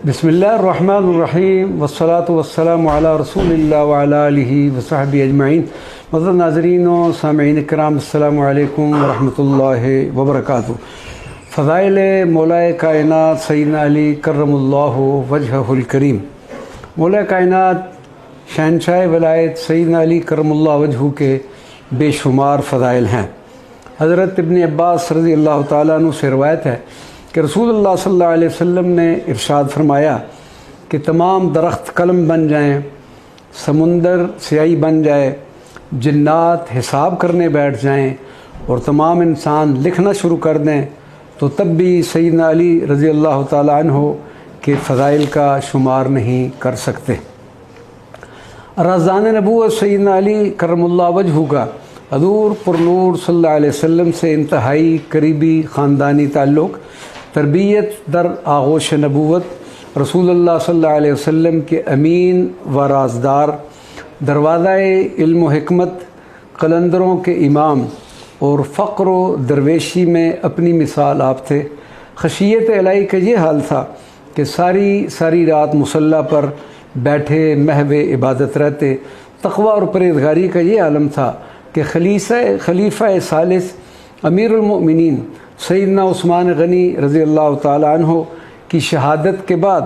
بسم اللہ الرحمن الرحیم والصلاة والسلام علی رسول اللہ وعلی آلہ وصحبہ اجمعین۔ معزز ناظرین و سامعین کرام، السلام علیکم ورحمۃ اللہ وبرکاتہ۔ فضائل مولا کائنات سیدنا علی کرم اللہ وجہہ الکریم۔ مولا کائنات شہنشاہ ولایت سیدنا علی کرم اللہ وجہہ کے بے شمار فضائل ہیں۔ حضرت ابن عباس رضی اللہ تعالیٰ عنہ سے روایت ہے کہ رسول اللہ صلی اللہ علیہ وسلم نے ارشاد فرمایا کہ تمام درخت قلم بن جائیں، سمندر سیاہی بن جائے، جنات حساب کرنے بیٹھ جائیں اور تمام انسان لکھنا شروع کر دیں تو تب بھی سیدنا علی رضی اللہ تعالیٰ عنہ کے فضائل کا شمار نہیں کر سکتے۔ رازدان نبوت سیدنا علی کرم اللہ وجہہ کا حضور پرنور صلی اللہ علیہ وسلم سے انتہائی قریبی خاندانی تعلق، تربیت در آغوش نبوت، رسول اللہ صلی اللہ علیہ وسلم کے امین و رازدار، دروازہ علم و حکمت، قلندروں کے امام اور فقر و درویشی میں اپنی مثال آپ تھے۔ خشیت الہی کا یہ حال تھا کہ ساری رات مصلی پر بیٹھے محو عبادت رہتے۔ تقوی اور پرہیزگاری کا یہ عالم تھا کہ خلیفہ ثالث امیر المؤمنین سیدنا عثمان غنی رضی اللہ تعالیٰ عنہ کی شہادت کے بعد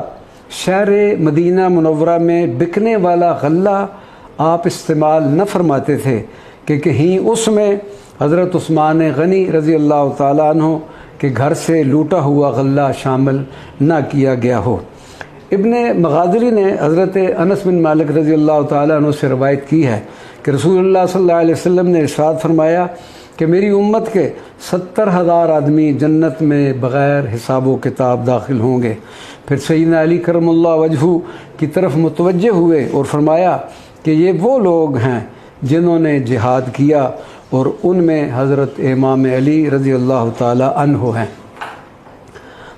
شہر مدینہ منورہ میں بکنے والا غلہ آپ استعمال نہ فرماتے تھے کہ کہیں اس میں حضرت عثمان غنی رضی اللہ تعالیٰ عنہ کے گھر سے لوٹا ہوا غلہ شامل نہ کیا گیا ہو۔ ابن مغازلی نے حضرت انس بن مالک رضی اللہ تعالیٰ عنہ سے روایت کی ہے کہ رسول اللہ صلی اللہ علیہ وسلم نے ارشاد فرمایا کہ میری امت کے 70,000 آدمی جنت میں بغیر حساب و کتاب داخل ہوں گے۔ پھر سیدنا علی کرم اللہ وجہہ کی طرف متوجہ ہوئے اور فرمایا کہ یہ وہ لوگ ہیں جنہوں نے جہاد کیا اور ان میں حضرت امام علی رضی اللہ تعالی عنہ ہیں۔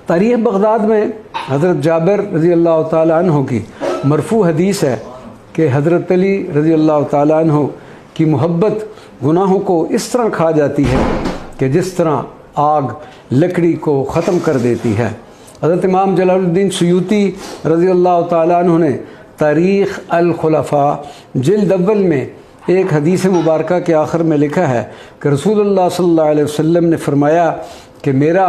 تاریخ بغداد میں حضرت جابر رضی اللہ تعالی عنہ کی مرفوع حدیث ہے کہ حضرت علی رضی اللہ تعالی عنہ کی محبت گناہوں کو اس طرح کھا جاتی ہے کہ جس طرح آگ لکڑی کو ختم کر دیتی ہے۔ حضرت امام جلال الدین سیوطی رضی اللہ تعالیٰ عنہ نے تاریخ الخلفاء جلد اول میں ایک حدیث مبارکہ کے آخر میں لکھا ہے کہ رسول اللہ صلی اللہ علیہ وسلم نے فرمایا کہ میرا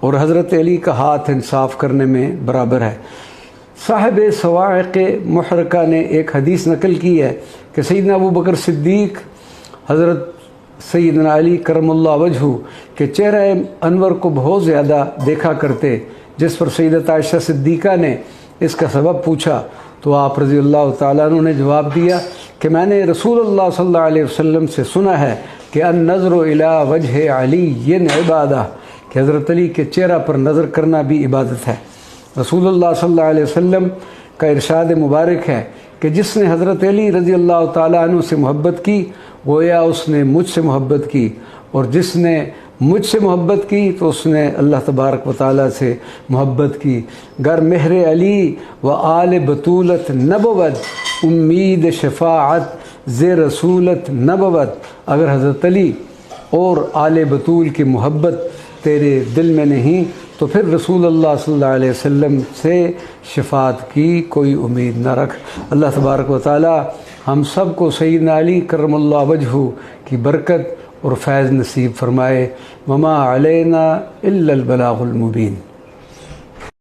اور حضرت علی کا ہاتھ انصاف کرنے میں برابر ہے۔ صاحب صواعق محرقہ نے ایک حدیث نقل کی ہے کہ سیدنا ابو بکر صدیق حضرت سیدنا علی کرم اللہ وجہہ کے چہرہ انور کو بہت زیادہ دیکھا کرتے، جس پر سیدت عائشہ صدیقہ نے اس کا سبب پوچھا تو آپ رضی اللہ تعالیٰ عنہ نے جواب دیا کہ میں نے رسول اللہ صلی اللہ علیہ وسلم سے سنا ہے کہ النظر الی وجہ علی عبادہ، کہ حضرت علی کے چہرہ پر نظر کرنا بھی عبادت ہے۔ رسول اللہ صلی اللہ علیہ وسلم کا ارشاد مبارک ہے کہ جس نے حضرت علی رضی اللہ تعالیٰ عنہ سے محبت کی گویا اس نے مجھ سے محبت کی، اور جس نے مجھ سے محبت کی تو اس نے اللہ تبارک و تعالیٰ سے محبت کی۔ گر مہر علی و آل بطولت نبوت امید شفاعت ز رسولت نبوت، اگر حضرت علی اور آل بطول کی محبت تیرے دل میں نہیں تو پھر رسول اللہ صلی اللہ علیہ وسلم سے شفاعت کی کوئی امید نہ رکھ۔ اللہ تبارک و تعالی ہم سب کو سیدنا علی کرم اللہ وجہہ کی برکت اور فیض نصیب فرمائے۔ وما علینا الا البلاغ المبین۔